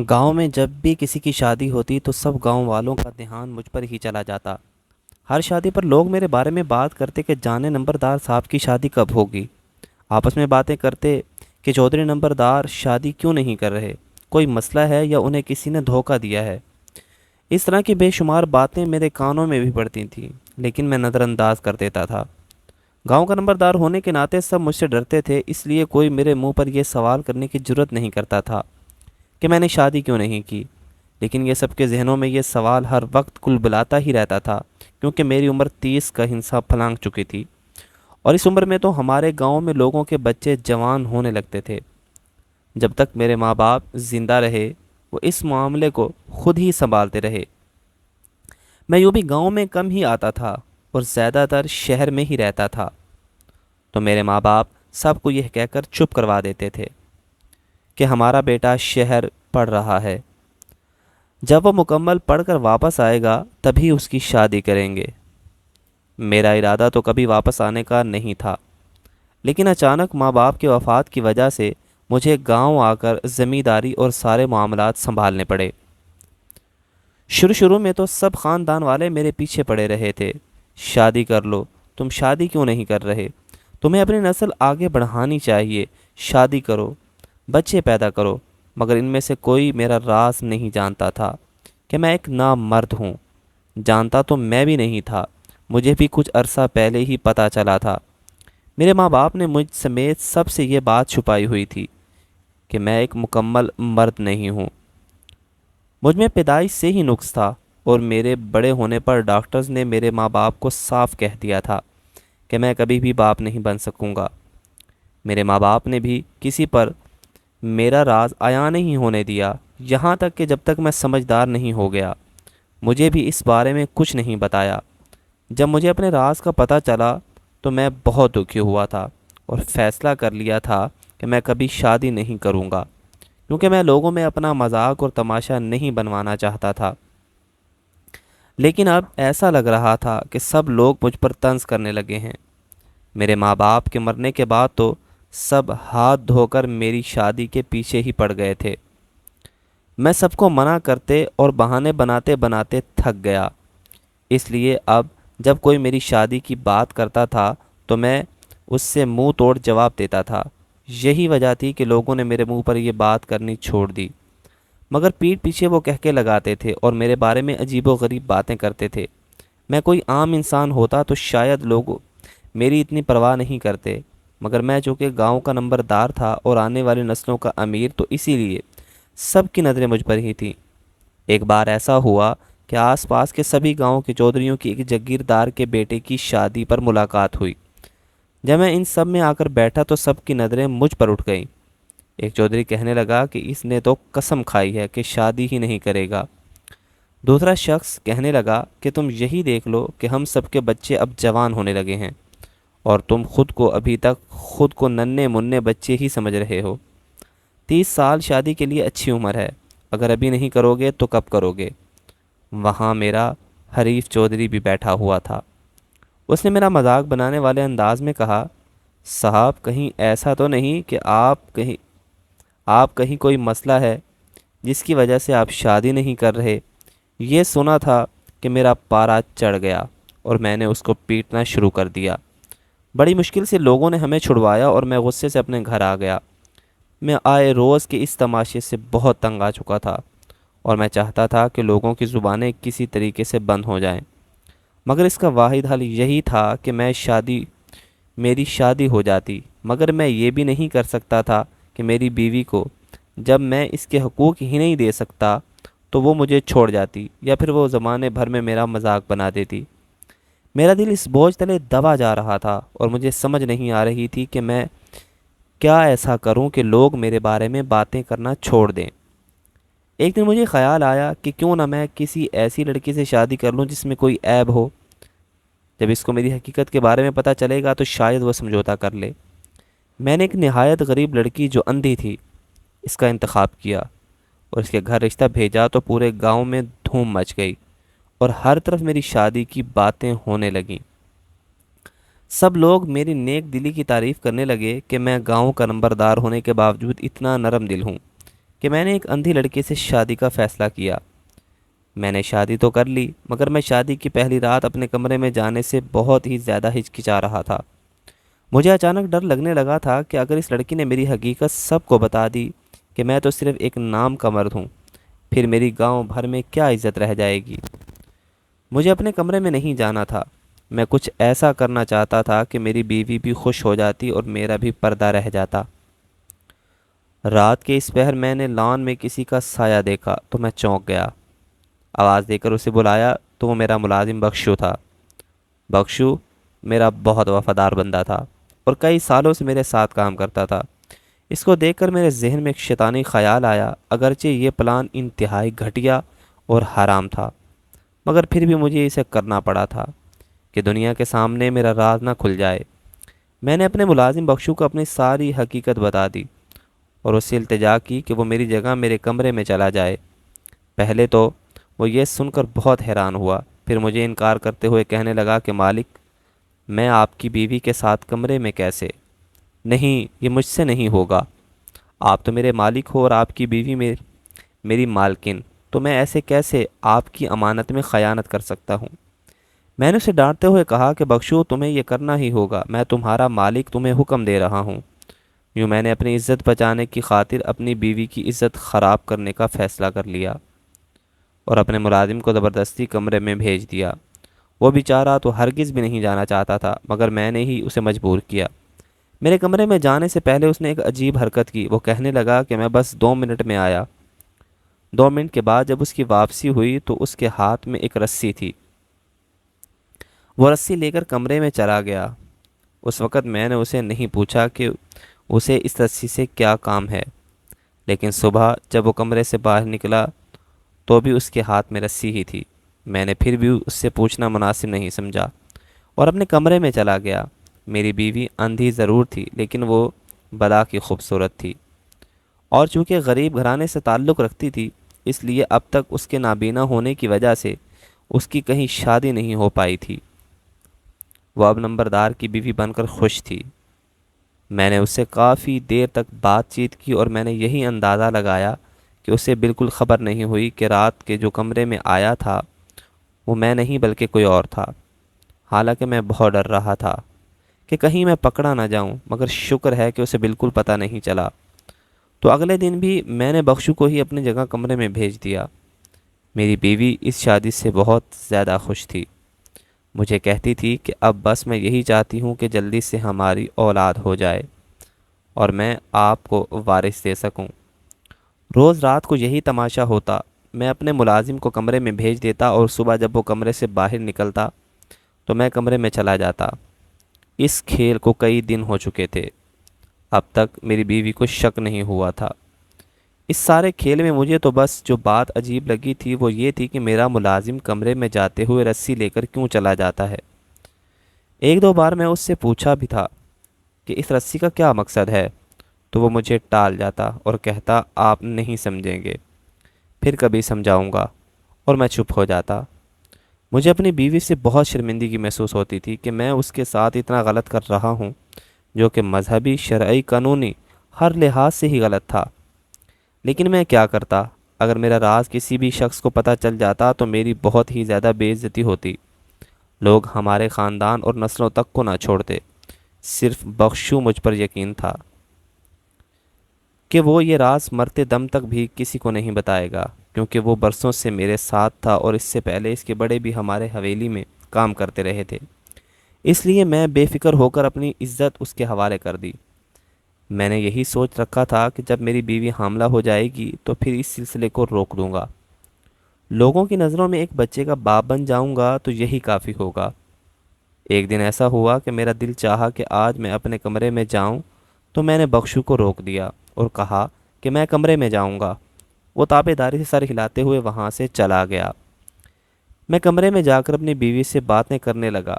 گاؤں میں جب بھی کسی کی شادی ہوتی تو سب گاؤں والوں کا دھیان مجھ پر ہی چلا جاتا۔ ہر شادی پر لوگ میرے بارے میں بات کرتے کہ جانے نمبردار صاحب کی شادی کب ہوگی۔ آپس میں باتیں کرتے کہ چودھری نمبردار شادی کیوں نہیں کر رہے، کوئی مسئلہ ہے یا انہیں کسی نے دھوکہ دیا ہے۔ اس طرح کی بے شمار باتیں میرے کانوں میں بھی پڑتی تھیں، لیکن میں نظر انداز کر دیتا تھا۔ گاؤں کا نمبردار ہونے کے ناطے سب مجھ سے ڈرتے تھے، اس لیے کوئی میرے منہ پر یہ سوال کرنے کی جرت نہیں کرتا تھا کہ میں نے شادی کیوں نہیں کی۔ لیکن یہ سب کے ذہنوں میں یہ سوال ہر وقت کل بلاتا ہی رہتا تھا، کیونکہ میری عمر 30 کا ہنسا پھلانگ چکی تھی، اور اس عمر میں تو ہمارے گاؤں میں لوگوں کے بچے جوان ہونے لگتے تھے۔ جب تک میرے ماں باپ زندہ رہے وہ اس معاملے کو خود ہی سنبھالتے رہے۔ میں یوں بھی گاؤں میں کم ہی آتا تھا اور زیادہ تر شہر میں ہی رہتا تھا، تو میرے ماں باپ سب کو یہ کہہ کر چپ کروا دیتے تھے کہ ہمارا بیٹا شہر پڑھ رہا ہے، جب وہ مکمل پڑھ کر واپس آئے گا تبھی اس کی شادی کریں گے۔ میرا ارادہ تو کبھی واپس آنے کا نہیں تھا، لیکن اچانک ماں باپ کے وفات کی وجہ سے مجھے گاؤں آ کر زمینداری اور سارے معاملات سنبھالنے پڑے۔ شروع میں تو سب خاندان والے میرے پیچھے پڑے رہے تھے، شادی کر لو، تم شادی کیوں نہیں کر رہے، تمہیں اپنی نسل آگے بڑھانی چاہیے، شادی کرو، بچے پیدا کرو۔ مگر ان میں سے کوئی میرا راز نہیں جانتا تھا کہ میں ایک نامرد ہوں۔ جانتا تو میں بھی نہیں تھا، مجھے بھی کچھ عرصہ پہلے ہی پتہ چلا تھا۔ میرے ماں باپ نے مجھ سمیت سب سے یہ بات چھپائی ہوئی تھی کہ میں ایک مکمل مرد نہیں ہوں۔ مجھ میں پیدائش سے ہی نقص تھا، اور میرے بڑے ہونے پر ڈاکٹرز نے میرے ماں باپ کو صاف کہہ دیا تھا کہ میں کبھی بھی باپ نہیں بن سکوں گا۔ میرے ماں باپ نے بھی کسی پر میرا راز عیاں نہیں ہونے دیا، یہاں تک کہ جب تک میں سمجھدار نہیں ہو گیا مجھے بھی اس بارے میں کچھ نہیں بتایا۔ جب مجھے اپنے راز کا پتہ چلا تو میں بہت دکھی ہوا تھا، اور فیصلہ کر لیا تھا کہ میں کبھی شادی نہیں کروں گا، کیونکہ میں لوگوں میں اپنا مذاق اور تماشا نہیں بنوانا چاہتا تھا۔ لیکن اب ایسا لگ رہا تھا کہ سب لوگ مجھ پر طنز کرنے لگے ہیں۔ میرے ماں باپ کے مرنے کے بعد تو سب ہاتھ دھو کر میری شادی کے پیچھے ہی پڑ گئے تھے۔ میں سب کو منع کرتے اور بہانے بناتے بناتے تھک گیا، اس لیے اب جب کوئی میری شادی کی بات کرتا تھا تو میں اس سے منہ توڑ جواب دیتا تھا۔ یہی وجہ تھی کہ لوگوں نے میرے منہ پر یہ بات کرنی چھوڑ دی، مگر پیٹھ پیچھے وہ کہہ کے لگاتے تھے اور میرے بارے میں عجیب و غریب باتیں کرتے تھے۔ میں کوئی عام انسان ہوتا تو شاید لوگ میری اتنی پرواہ نہیں کرتے، مگر میں چونکہ گاؤں کا نمبردار تھا اور آنے والی نسلوں کا امیر، تو اسی لیے سب کی نظریں مجھ پر ہی تھیں۔ ایک بار ایسا ہوا کہ آس پاس کے سبھی گاؤں کے چودھریوں کی ایک جاگیردار کے بیٹے کی شادی پر ملاقات ہوئی۔ جب میں ان سب میں آ کر بیٹھا تو سب کی نظریں مجھ پر اٹھ گئیں۔ ایک چودھری کہنے لگا کہ اس نے تو قسم کھائی ہے کہ شادی ہی نہیں کرے گا۔ دوسرا شخص کہنے لگا کہ تم یہی دیکھ لو کہ ہم سب کے بچے اب جوان ہونے لگے ہیں، اور تم خود کو ابھی تک خود کو ننھے منھے بچے ہی سمجھ رہے ہو۔ 30 سال شادی کے لیے اچھی عمر ہے، اگر ابھی نہیں کرو گے تو کب کرو گے؟ وہاں میرا حریف چودھری بھی بیٹھا ہوا تھا۔ اس نے میرا مذاق بنانے والے انداز میں کہا، صاحب کہیں ایسا تو نہیں کہ آپ کہیں کوئی مسئلہ ہے جس کی وجہ سے آپ شادی نہیں کر رہے؟ یہ سنا تھا کہ میرا پارا چڑھ گیا اور میں نے اس کو پیٹنا شروع کر دیا۔ بڑی مشکل سے لوگوں نے ہمیں چھڑوایا اور میں غصے سے اپنے گھر آ گیا۔ میں آئے روز کے اس تماشے سے بہت تنگ آ چکا تھا، اور میں چاہتا تھا کہ لوگوں کی زبانیں کسی طریقے سے بند ہو جائیں، مگر اس کا واحد حل یہی تھا کہ میری شادی ہو جاتی۔ مگر میں یہ بھی نہیں کر سکتا تھا کہ میری بیوی کو جب میں اس کے حقوق ہی نہیں دے سکتا تو وہ مجھے چھوڑ جاتی، یا پھر وہ زمانے بھر میں میرا مذاق بنا دیتی۔ میرا دل اس بوجھ تلے دبا جا رہا تھا، اور مجھے سمجھ نہیں آ رہی تھی کہ میں کیا ایسا کروں کہ لوگ میرے بارے میں باتیں کرنا چھوڑ دیں۔ ایک دن مجھے خیال آیا کہ کیوں نہ میں کسی ایسی لڑکی سے شادی کر لوں جس میں کوئی عیب ہو۔ جب اس کو میری حقیقت کے بارے میں پتہ چلے گا تو شاید وہ سمجھوتا کر لے۔ میں نے ایک نہایت غریب لڑکی جو اندھی تھی اس کا انتخاب کیا، اور اس کے گھر رشتہ بھیجا تو پورے گاؤں میں دھوم مچ گئی، اور ہر طرف میری شادی کی باتیں ہونے لگیں۔ سب لوگ میری نیک دلی کی تعریف کرنے لگے کہ میں گاؤں کا نمبردار ہونے کے باوجود اتنا نرم دل ہوں۔ کہ میں نے ایک اندھی لڑکی سے شادی کا فیصلہ کیا۔ میں نے شادی تو کر لی، مگر میں شادی کی پہلی رات اپنے کمرے میں جانے سے بہت ہی زیادہ ہچکچا رہا تھا۔ مجھے اچانک ڈر لگنے لگا تھا کہ اگر اس لڑکی نے میری حقیقت سب کو بتا دی کہ میں تو صرف ایک نام کا مرد ہوں، پھر میری گاؤں بھر میں کیا عزت رہ جائے گی۔ مجھے اپنے کمرے میں نہیں جانا تھا۔ میں کچھ ایسا کرنا چاہتا تھا کہ میری بیوی بھی خوش ہو جاتی اور میرا بھی پردہ رہ جاتا۔ رات کے اس پہر میں نے لان میں کسی کا سایہ دیکھا تو میں چونک گیا۔ آواز دے کر اسے بلایا تو وہ میرا ملازم بخشو تھا۔ بخشو میرا بہت وفادار بندہ تھا اور کئی سالوں سے میرے ساتھ کام کرتا تھا۔ اس کو دیکھ کر میرے ذہن میں ایک شیطانی خیال آیا، اگرچہ یہ پلان انتہائی گھٹیا اور حرام تھا، مگر پھر بھی مجھے اسے کرنا پڑا تھا کہ دنیا کے سامنے میرا راز نہ کھل جائے۔ میں نے اپنے ملازم بخشو کو اپنی ساری حقیقت بتا دی اور اس سے التجا کی کہ وہ میری جگہ میرے کمرے میں چلا جائے۔ پہلے تو وہ یہ سن کر بہت حیران ہوا، پھر مجھے انکار کرتے ہوئے کہنے لگا کہ مالک، میں آپ کی بیوی کے ساتھ کمرے میں کیسے؟ نہیں، یہ مجھ سے نہیں ہوگا۔ آپ تو میرے مالک ہو اور آپ کی بیوی میری مالکن، تو میں ایسے کیسے آپ کی امانت میں خیانت کر سکتا ہوں؟ میں نے اسے ڈانٹتے ہوئے کہا کہ بخشو، تمہیں یہ کرنا ہی ہوگا، میں تمہارا مالک تمہیں حکم دے رہا ہوں۔ یوں میں نے اپنی عزت بچانے کی خاطر اپنی بیوی کی عزت خراب کرنے کا فیصلہ کر لیا اور اپنے ملازم کو زبردستی کمرے میں بھیج دیا۔ وہ بیچارہ تو ہرگز بھی نہیں جانا چاہتا تھا، مگر میں نے ہی اسے مجبور کیا۔ میرے کمرے میں جانے سے پہلے اس نے ایک عجیب حرکت کی۔ وہ کہنے لگا کہ میں بس 2 منٹ میں آیا۔ 2 منٹ کے بعد جب اس کی واپسی ہوئی تو اس کے ہاتھ میں ایک رسی تھی۔ وہ رسی لے کر کمرے میں چلا گیا۔ اس وقت میں نے اسے نہیں پوچھا کہ اسے اس رسی سے کیا کام ہے، لیکن صبح جب وہ کمرے سے باہر نکلا تو بھی اس کے ہاتھ میں رسی ہی تھی۔ میں نے پھر بھی اس سے پوچھنا مناسب نہیں سمجھا اور اپنے کمرے میں چلا گیا۔ میری بیوی اندھی ضرور تھی، لیکن وہ بلا کی خوبصورت تھی، اور چونکہ غریب گھرانے سے تعلق رکھتی تھی، اس لیے اب تک اس کے نابینا ہونے کی وجہ سے اس کی کہیں شادی نہیں ہو پائی تھی۔ وہ اب نمبردار کی بیوی بن کر خوش تھی۔ میں نے اس سے کافی دیر تک بات چیت کی اور میں نے یہی اندازہ لگایا کہ اسے بالکل خبر نہیں ہوئی کہ رات کے جو کمرے میں آیا تھا وہ میں نہیں بلکہ کوئی اور تھا۔ حالانکہ میں بہت ڈر رہا تھا کہ کہیں میں پکڑا نہ جاؤں، مگر شکر ہے کہ اسے بالکل پتہ نہیں چلا۔ تو اگلے دن بھی میں نے بخشو کو ہی اپنی جگہ کمرے میں بھیج دیا۔ میری بیوی اس شادی سے بہت زیادہ خوش تھی۔ مجھے کہتی تھی کہ اب بس میں یہی چاہتی ہوں کہ جلدی سے ہماری اولاد ہو جائے اور میں آپ کو وارث دے سکوں۔ روز رات کو یہی تماشا ہوتا۔ میں اپنے ملازم کو کمرے میں بھیج دیتا اور صبح جب وہ کمرے سے باہر نکلتا تو میں کمرے میں چلا جاتا۔ اس کھیل کو کئی دن ہو چکے تھے۔ اب تک میری بیوی کو شک نہیں ہوا تھا۔ اس سارے کھیل میں مجھے تو بس جو بات عجیب لگی تھی وہ یہ تھی کہ میرا ملازم کمرے میں جاتے ہوئے رسی لے کر کیوں چلا جاتا ہے۔ ایک دو بار میں اس سے پوچھا بھی تھا کہ اس رسی کا کیا مقصد ہے، تو وہ مجھے ٹال جاتا اور کہتا آپ نہیں سمجھیں گے، پھر کبھی سمجھاؤں گا، اور میں چپ ہو جاتا۔ مجھے اپنی بیوی سے بہت شرمندگی محسوس ہوتی تھی کہ میں اس کے ساتھ اتنا غلط کر رہا ہوں، جو کہ مذہبی، شرعی، قانونی ہر لحاظ سے ہی غلط تھا۔ لیکن میں کیا کرتا؟ اگر میرا راز کسی بھی شخص کو پتہ چل جاتا تو میری بہت ہی زیادہ بے عزتی ہوتی۔ لوگ ہمارے خاندان اور نسلوں تک کو نہ چھوڑتے۔ صرف بخشو مجھ پر یقین تھا کہ وہ یہ راز مرتے دم تک بھی کسی کو نہیں بتائے گا، کیونکہ وہ برسوں سے میرے ساتھ تھا اور اس سے پہلے اس کے بڑے بھی ہمارے حویلی میں کام کرتے رہے تھے۔ اس لیے میں بے فکر ہو کر اپنی عزت اس کے حوالے کر دی۔ میں نے یہی سوچ رکھا تھا کہ جب میری بیوی حاملہ ہو جائے گی تو پھر اس سلسلے کو روک دوں گا۔ لوگوں کی نظروں میں ایک بچے کا باپ بن جاؤں گا تو یہی کافی ہوگا۔ ایک دن ایسا ہوا کہ میرا دل چاہا کہ آج میں اپنے کمرے میں جاؤں، تو میں نے بخشو کو روک دیا اور کہا کہ میں کمرے میں جاؤں گا۔ وہ تابع داری سے سر ہلاتے ہوئے وہاں سے چلا گیا۔ میں کمرے میں جا کر اپنی بیوی سے باتیں کرنے لگا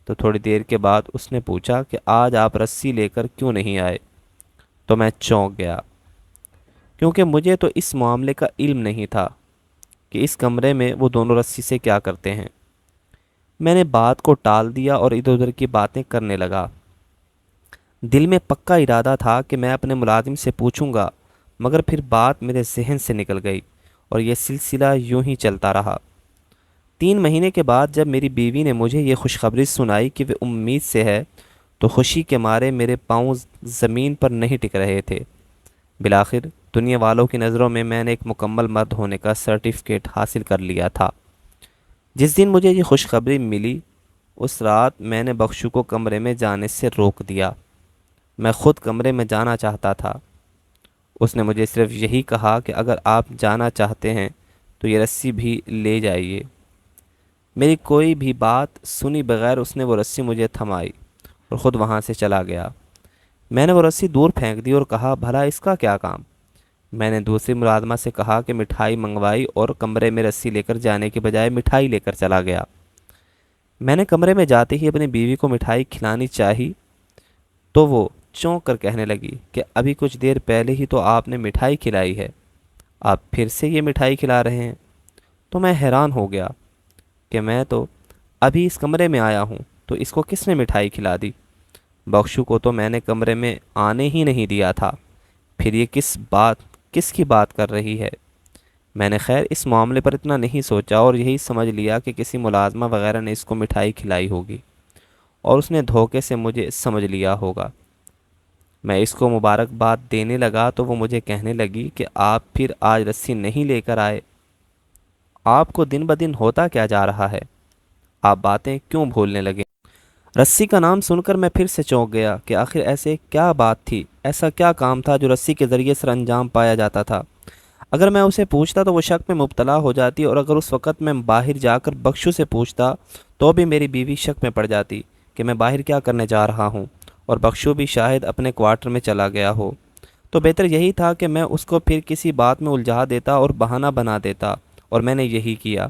تو تھوڑی دیر کے بعد اس نے پوچھا کہ آج آپ رسی لے کر کیوں نہیں آئے؟ تو میں چونک گیا، کیونکہ مجھے تو اس معاملے کا علم نہیں تھا کہ اس کمرے میں وہ دونوں رسی سے کیا کرتے ہیں۔ میں نے بات کو ٹال دیا اور ادھر ادھر کی باتیں کرنے لگا۔ دل میں پکا ارادہ تھا کہ میں اپنے ملازم سے پوچھوں گا، مگر پھر بات میرے ذہن سے نکل گئی اور یہ سلسلہ یوں ہی چلتا رہا۔ 3 مہینے کے بعد جب میری بیوی نے مجھے یہ خوشخبری سنائی کہ وہ امید سے ہے، تو خوشی کے مارے میرے پاؤں زمین پر نہیں ٹک رہے تھے۔ بالآخر دنیا والوں کی نظروں میں نے ایک مکمل مرد ہونے کا سرٹیفکیٹ حاصل کر لیا تھا۔ جس دن مجھے یہ خوشخبری ملی، اس رات میں نے بخشو کو کمرے میں جانے سے روک دیا۔ میں خود کمرے میں جانا چاہتا تھا۔ اس نے مجھے صرف یہی کہا کہ اگر آپ جانا چاہتے ہیں تو یہ رسی بھی لے جائیے۔ میری کوئی بھی بات سنی بغیر اس نے وہ رسی مجھے تھمائی اور خود وہاں سے چلا گیا۔ میں نے وہ رسی دور پھینک دی اور کہا، بھلا اس کا کیا کام؟ میں نے دوسری ملازمہ سے کہا کہ مٹھائی منگوائی اور کمرے میں رسی لے کر جانے کے بجائے مٹھائی لے کر چلا گیا۔ میں نے کمرے میں جاتے ہی اپنی بیوی کو مٹھائی کھلانی چاہی تو وہ چونک کر کہنے لگی کہ ابھی کچھ دیر پہلے ہی تو آپ نے مٹھائی کھلائی ہے، آپ پھر سے یہ مٹھائی کھلا رہے ہیں؟ تو میں حیران ہو گیا کہ میں تو ابھی اس کمرے میں آیا ہوں، تو اس کو کس نے مٹھائی کھلا دی؟ بخشو کو تو میں نے کمرے میں آنے ہی نہیں دیا تھا، پھر یہ کس کی بات کر رہی ہے؟ میں نے خیر اس معاملے پر اتنا نہیں سوچا اور یہی سمجھ لیا کہ کسی ملازمہ وغیرہ نے اس کو مٹھائی کھلائی ہوگی اور اس نے دھوکے سے مجھے سمجھ لیا ہوگا۔ میں اس کو مبارکباد دینے لگا تو وہ مجھے کہنے لگی کہ آپ پھر آج رسی نہیں لے کر آئے، آپ کو دن بدن ہوتا کیا جا رہا ہے؟ آپ باتیں کیوں بھولنے لگے؟ رسی کا نام سن کر میں پھر سے چونک گیا کہ آخر ایسے کیا بات تھی، ایسا کیا کام تھا جو رسی کے ذریعے سر انجام پایا جاتا تھا؟ اگر میں اسے پوچھتا تو وہ شک میں مبتلا ہو جاتی، اور اگر اس وقت میں باہر جا کر بخشو سے پوچھتا تو بھی میری بیوی شک میں پڑ جاتی کہ میں باہر کیا کرنے جا رہا ہوں، اور بخشو بھی شاید اپنے کوارٹر میں چلا گیا ہو۔ تو بہتر یہی تھا کہ میں اس کو پھر کسی بات میں الجھا دیتا اور بہانہ بنا دیتا، اور میں نے یہی کیا۔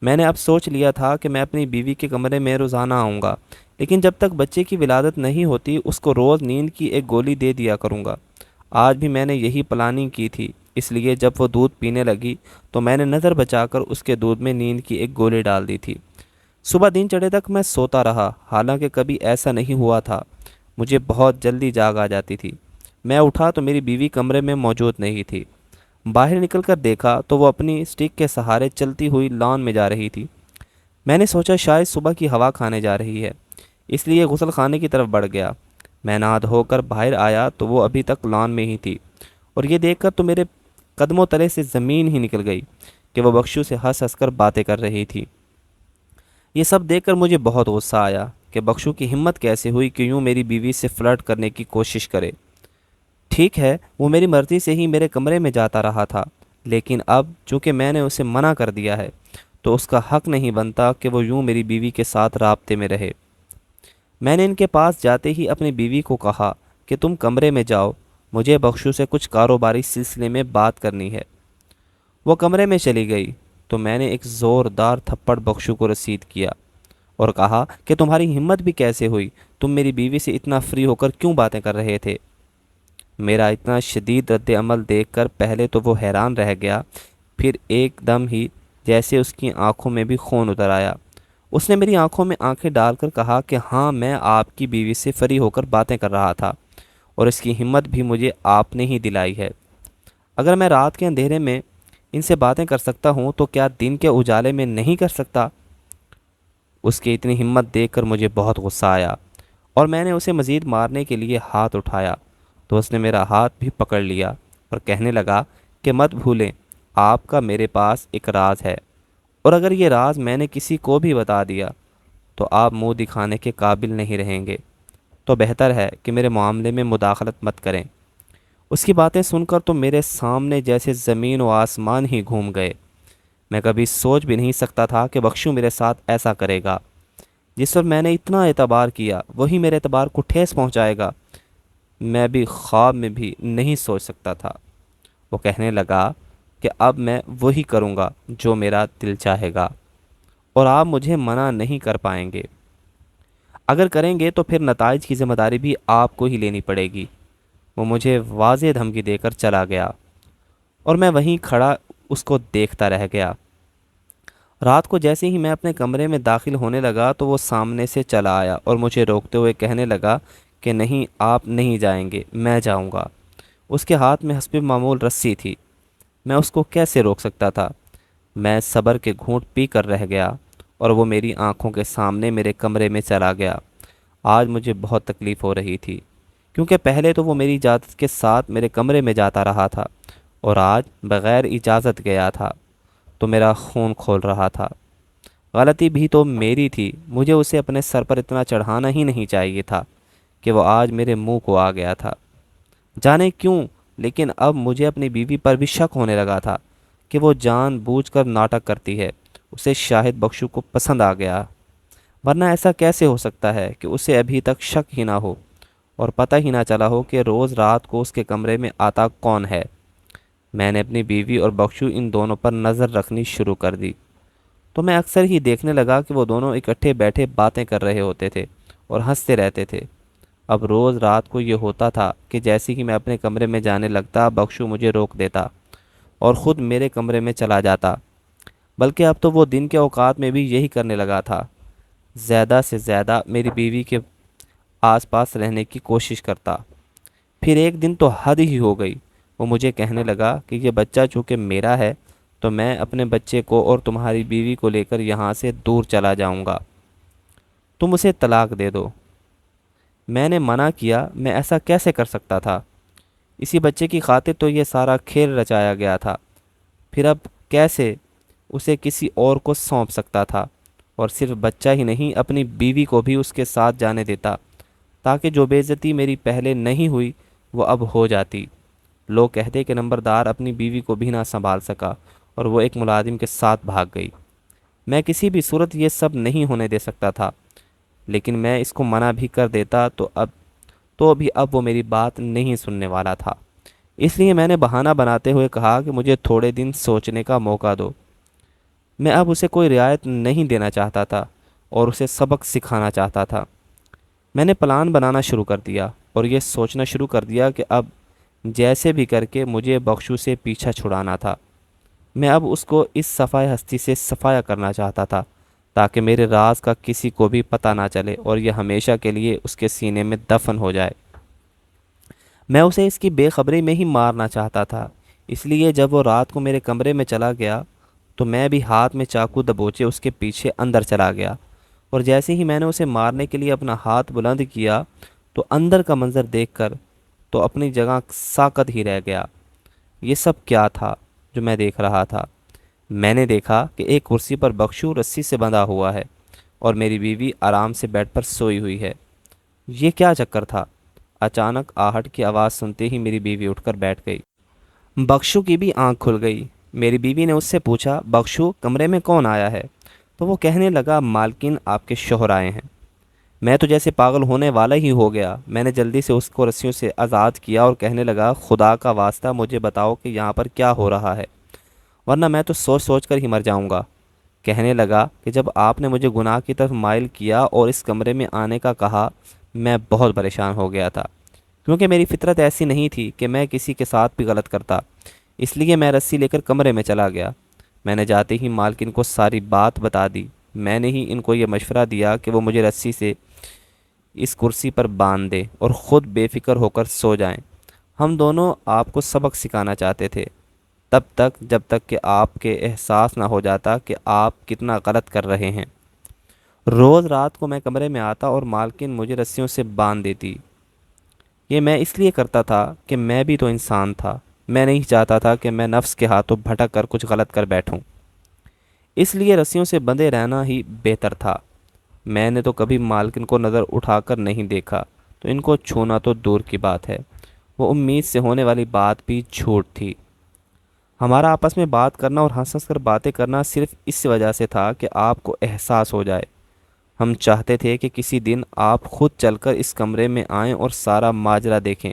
میں نے اب سوچ لیا تھا کہ میں اپنی بیوی کے کمرے میں روزانہ آؤں گا، لیکن جب تک بچے کی ولادت نہیں ہوتی اس کو روز نیند کی ایک گولی دے دیا کروں گا۔ آج بھی میں نے یہی پلاننگ کی تھی، اس لیے جب وہ دودھ پینے لگی تو میں نے نظر بچا کر اس کے دودھ میں نیند کی ایک گولی ڈال دی تھی۔ صبح دن چڑھے تک میں سوتا رہا، حالانکہ کبھی ایسا نہیں ہوا تھا۔ مجھے بہت جلدی جاگ آ جاتی تھی۔ میں اٹھا تو میری بیوی کمرے میں موجود نہیں تھی۔ باہر نکل کر دیکھا تو وہ اپنی اسٹک کے سہارے چلتی ہوئی لان میں جا رہی تھی۔ میں نے سوچا شاید صبح کی ہوا کھانے جا رہی ہے، اس لیے غسل خانے کی طرف بڑھ گیا۔ میں نہا دھو کر باہر آیا تو وہ ابھی تک لان میں ہی تھی، اور یہ دیکھ کر تو میرے قدموں تلے سے زمین ہی نکل گئی کہ وہ بخشو سے ہنس ہنس کر باتیں کر رہی تھی۔ یہ سب دیکھ کر مجھے بہت غصہ آیا کہ بخشو کی ہمت کیسے ہوئی کہ یوں میری بیوی سے فلرٹ کرنے کی کوشش کرے۔ ٹھیک ہے، وہ میری مرضی سے ہی میرے کمرے میں جاتا رہا تھا، لیکن اب چونکہ میں نے اسے منع کر دیا ہے تو اس کا حق نہیں بنتا کہ وہ یوں میری بیوی کے ساتھ رابطے میں رہے۔ میں نے ان کے پاس جاتے ہی اپنی بیوی کو کہا کہ تم کمرے میں جاؤ، مجھے بخشو سے کچھ کاروباری سلسلے میں بات کرنی ہے۔ وہ کمرے میں چلی گئی تو میں نے ایک زوردار تھپڑ بخشو کو رسید کیا اور کہا کہ تمہاری ہمت بھی کیسے ہوئی، تم میری بیوی سے اتنا فری ہو کر کیوں باتیں کر رہے تھے؟ میرا اتنا شدید رد عمل دیکھ کر پہلے تو وہ حیران رہ گیا، پھر ایک دم ہی جیسے اس کی آنکھوں میں بھی خون اتر آیا۔ اس نے میری آنکھوں میں آنکھیں ڈال کر کہا کہ ہاں، میں آپ کی بیوی سے فری ہو کر باتیں کر رہا تھا، اور اس کی ہمت بھی مجھے آپ نے ہی دلائی ہے۔ اگر میں رات کے اندھیرے میں ان سے باتیں کر سکتا ہوں تو کیا دن کے اجالے میں نہیں کر سکتا؟ اس کی اتنی ہمت دیکھ کر مجھے بہت غصہ آیا، اور میں نے اسے مزید مارنے کے لیے ہاتھ اٹھایا تو اس نے میرا ہاتھ بھی پکڑ لیا اور کہنے لگا کہ مت بھولیں، آپ کا میرے پاس ایک راز ہے، اور اگر یہ راز میں نے کسی کو بھی بتا دیا تو آپ منہ دکھانے کے قابل نہیں رہیں گے، تو بہتر ہے کہ میرے معاملے میں مداخلت مت کریں۔ اس کی باتیں سن کر تو میرے سامنے جیسے زمین و آسمان ہی گھوم گئے۔ میں کبھی سوچ بھی نہیں سکتا تھا کہ بخشو میرے ساتھ ایسا کرے گا۔ جس پر میں نے اتنا اعتبار کیا وہی میرے اعتبار کو ٹھیس پہنچائے گا، میں بھی خواب میں بھی نہیں سوچ سکتا تھا۔ وہ کہنے لگا کہ اب میں وہی کروں گا جو میرا دل چاہے گا، اور آپ مجھے منع نہیں کر پائیں گے۔ اگر کریں گے تو پھر نتائج کی ذمہ داری بھی آپ کو ہی لینی پڑے گی۔ وہ مجھے واضح دھمکی دے کر چلا گیا، اور میں وہیں کھڑا اس کو دیکھتا رہ گیا۔ رات کو جیسے ہی میں اپنے کمرے میں داخل ہونے لگا تو وہ سامنے سے چلا آیا اور مجھے روکتے ہوئے کہنے لگا کہ نہیں، آپ نہیں جائیں گے، میں جاؤں گا۔ اس کے ہاتھ میں حسب معمول رسی تھی، میں اس کو کیسے روک سکتا تھا؟ میں صبر کے گھونٹ پی کر رہ گیا اور وہ میری آنکھوں کے سامنے میرے کمرے میں چلا گیا۔ آج مجھے بہت تکلیف ہو رہی تھی، کیونکہ پہلے تو وہ میری اجازت کے ساتھ میرے کمرے میں جاتا رہا تھا، اور آج بغیر اجازت گیا تھا تو میرا خون کھول رہا تھا۔ غلطی بھی تو میری تھی، مجھے اسے اپنے سر پر اتنا چڑھانا ہی نہیں چاہیے تھا کہ وہ آج میرے منہ کو آ گیا تھا۔ جانے کیوں، لیکن اب مجھے اپنی بیوی پر بھی شک ہونے لگا تھا کہ وہ جان بوجھ کر ناٹک کرتی ہے۔ اسے شاہد بخشو کو پسند آ گیا، ورنہ ایسا کیسے ہو سکتا ہے کہ اسے ابھی تک شک ہی نہ ہو اور پتہ ہی نہ چلا ہو کہ روز رات کو اس کے کمرے میں آتا کون ہے۔ میں نے اپنی بیوی اور بخشو ان دونوں پر نظر رکھنی شروع کر دی تو میں اکثر ہی دیکھنے لگا کہ وہ دونوں اکٹھے بیٹھے باتیں کر رہے ہوتے تھے اور ہنستے رہتے تھے۔ اب روز رات کو یہ ہوتا تھا کہ جیسے ہی میں اپنے کمرے میں جانے لگتا، بخشو مجھے روک دیتا اور خود میرے کمرے میں چلا جاتا، بلکہ اب تو وہ دن کے اوقات میں بھی یہی کرنے لگا تھا، زیادہ سے زیادہ میری بیوی کے آس پاس رہنے کی کوشش کرتا۔ پھر ایک دن تو حد ہی ہو گئی، وہ مجھے کہنے لگا کہ یہ بچہ چونکہ میرا ہے تو میں اپنے بچے کو اور تمہاری بیوی کو لے کر یہاں سے دور چلا جاؤں گا، تم اسے طلاق دے دو۔ میں نے منع کیا، میں ایسا کیسے کر سکتا تھا؟ اسی بچے کی خاطر تو یہ سارا کھیل رچایا گیا تھا، پھر اب کیسے اسے کسی اور کو سونپ سکتا تھا؟ اور صرف بچہ ہی نہیں، اپنی بیوی کو بھی اس کے ساتھ جانے دیتا، تاکہ جو بے عزتی میری پہلے نہیں ہوئی وہ اب ہو جاتی۔ لوگ کہتے کہ نمبردار اپنی بیوی کو بھی نہ سنبھال سکا اور وہ ایک ملازم کے ساتھ بھاگ گئی۔ میں کسی بھی صورت یہ سب نہیں ہونے دے سکتا تھا، لیکن میں اس کو منع بھی کر دیتا تو بھی اب وہ میری بات نہیں سننے والا تھا۔ اس لیے میں نے بہانہ بناتے ہوئے کہا کہ مجھے تھوڑے دن سوچنے کا موقع دو۔ میں اب اسے کوئی رعایت نہیں دینا چاہتا تھا اور اسے سبق سکھانا چاہتا تھا۔ میں نے پلان بنانا شروع کر دیا اور یہ سوچنا شروع کر دیا کہ اب جیسے بھی کر کے مجھے بخشو سے پیچھا چھڑانا تھا۔ میں اب اس کو اس صفائے ہستی سے صفایا کرنا چاہتا تھا، تاکہ میرے راز کا کسی کو بھی پتہ نہ چلے اور یہ ہمیشہ کے لیے اس کے سینے میں دفن ہو جائے۔ میں اسے اس کی بے خبری میں ہی مارنا چاہتا تھا، اس لیے جب وہ رات کو میرے کمرے میں چلا گیا تو میں بھی ہاتھ میں چاقو دبوچے اس کے پیچھے اندر چلا گیا، اور جیسے ہی میں نے اسے مارنے کے لیے اپنا ہاتھ بلند کیا تو اندر کا منظر دیکھ کر تو اپنی جگہ ساکت ہی رہ گیا۔ یہ سب کیا تھا جو میں دیکھ رہا تھا؟ میں نے دیکھا کہ ایک کرسی پر بخشو رسی سے بندھا ہوا ہے اور میری بیوی آرام سے بیڈ پر سوئی ہوئی ہے۔ یہ کیا چکر تھا؟ اچانک آہٹ کی آواز سنتے ہی میری بیوی اٹھ کر بیٹھ گئی۔ بخشو کی بھی آنکھ کھل گئی۔ میری بیوی نے اس سے پوچھا، بخشو کمرے میں کون آیا ہے؟ تو وہ کہنے لگا، مالکن آپ کے شوہر آئے ہیں۔ میں تو جیسے پاگل ہونے والا ہی ہو گیا۔ میں نے جلدی سے اس کو رسیوں سے آزاد کیا اور کہنے لگا، خدا کا واسطہ مجھے بتاؤ کہ یہاں پر کیا ہو رہا ہے، ورنہ میں تو سوچ سوچ کر ہی مر جاؤں گا۔ کہنے لگا کہ جب آپ نے مجھے گناہ کی طرف مائل کیا اور اس کمرے میں آنے کا کہا، میں بہت پریشان ہو گیا تھا، کیونکہ میری فطرت ایسی نہیں تھی کہ میں کسی کے ساتھ بھی غلط کرتا۔ اس لیے میں رسی لے کر کمرے میں چلا گیا۔ میں نے جاتے ہی مالکن کو ساری بات بتا دی۔ میں نے ہی ان کو یہ مشورہ دیا کہ وہ مجھے رسی سے اس کرسی پر باندھ دے اور خود بے فکر ہو کر سو جائیں۔ ہم دونوں آپ کو سبق سکھانا چاہتے تھے، تب تک جب تک کہ آپ کے احساس نہ ہو جاتا کہ آپ کتنا غلط کر رہے ہیں۔ روز رات کو میں کمرے میں آتا اور مالکن مجھے رسیوں سے باندھ دیتی۔ یہ میں اس لیے کرتا تھا کہ میں بھی تو انسان تھا، میں نہیں چاہتا تھا کہ میں نفس کے ہاتھوں بھٹک کر کچھ غلط کر بیٹھوں، اس لیے رسیوں سے بندھے رہنا ہی بہتر تھا۔ میں نے تو کبھی مالکن کو نظر اٹھا کر نہیں دیکھا، تو ان کو چھونا تو دور کی بات ہے۔ وہ امید سے ہونے والی بات بھی جھوٹ تھی۔ ہمارا آپس میں بات کرنا اور ہنس ہنس کر باتیں کرنا صرف اس وجہ سے تھا کہ آپ کو احساس ہو جائے۔ ہم چاہتے تھے کہ کسی دن آپ خود چل کر اس کمرے میں آئیں اور سارا ماجرا دیکھیں۔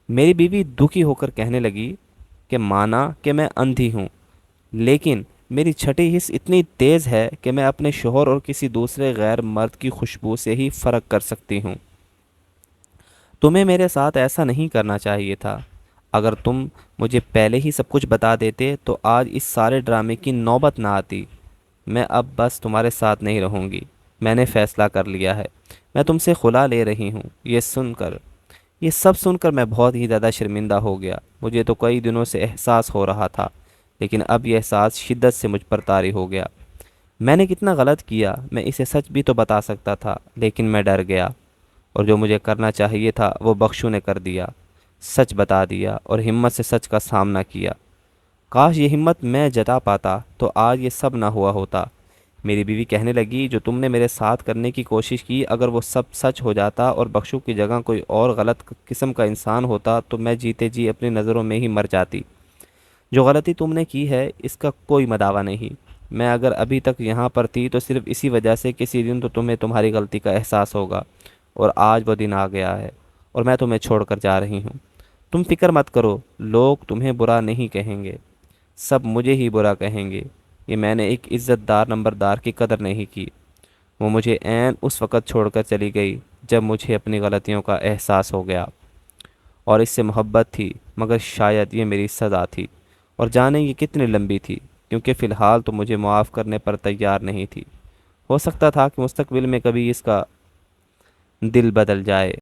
میری بیوی دکھی ہو کر کہنے لگی کہ مانا کہ میں اندھی ہوں، لیکن میری چھٹی حس اتنی تیز ہے کہ میں اپنے شوہر اور کسی دوسرے غیر مرد کی خوشبو سے ہی فرق کر سکتی ہوں۔ تمہیں میرے ساتھ ایسا نہیں کرنا چاہیے تھا۔ اگر تم مجھے پہلے ہی سب کچھ بتا دیتے تو آج اس سارے ڈرامے کی نوبت نہ آتی۔ میں اب بس تمہارے ساتھ نہیں رہوں گی، میں نے فیصلہ کر لیا ہے، میں تم سے خلا لے رہی ہوں۔ یہ سن کر یہ سب سن کر میں بہت ہی زیادہ شرمندہ ہو گیا۔ مجھے تو کئی دنوں سے احساس ہو رہا تھا، لیکن اب یہ احساس شدت سے مجھ پر طاری ہو گیا۔ میں نے کتنا غلط کیا، میں اسے سچ بھی تو بتا سکتا تھا، لیکن میں ڈر گیا، اور جو مجھے کرنا چاہیے تھا وہ بخشو نے کر دیا۔ سچ بتا دیا اور ہمت سے سچ کا سامنا کیا۔ کاش یہ ہمت میں جتا پاتا تو آج یہ سب نہ ہوا ہوتا۔ میری بیوی کہنے لگی، جو تم نے میرے ساتھ کرنے کی کوشش کی، اگر وہ سب سچ ہو جاتا اور بخشو کی جگہ کوئی اور غلط قسم کا انسان ہوتا تو میں جیتے جی اپنی نظروں میں ہی مر جاتی۔ جو غلطی تم نے کی ہے اس کا کوئی مداوع نہیں۔ میں اگر ابھی تک یہاں پر تھی تو صرف اسی وجہ سے کسی دن تو تمہیں تمہاری غلطی کا احساس ہوگا، اور آج وہ دن آ گیا ہے، اور میں تمہیں چھوڑ کر جا رہی ہوں۔ تم فکر مت کرو، لوگ تمہیں برا نہیں کہیں گے، سب مجھے ہی برا کہیں گے۔ یہ میں نے ایک عزت دار نمبردار کی قدر نہیں کی۔ وہ مجھے عین اس وقت چھوڑ کر چلی گئی جب مجھے اپنی غلطیوں کا احساس ہو گیا، اور اس سے محبت تھی، مگر شاید یہ میری سزا تھی، اور جانے یہ کتنی لمبی تھی، کیونکہ فی الحال تو مجھے معاف کرنے پر تیار نہیں تھی۔ ہو سکتا تھا کہ مستقبل میں کبھی اس کا دل بدل جائے۔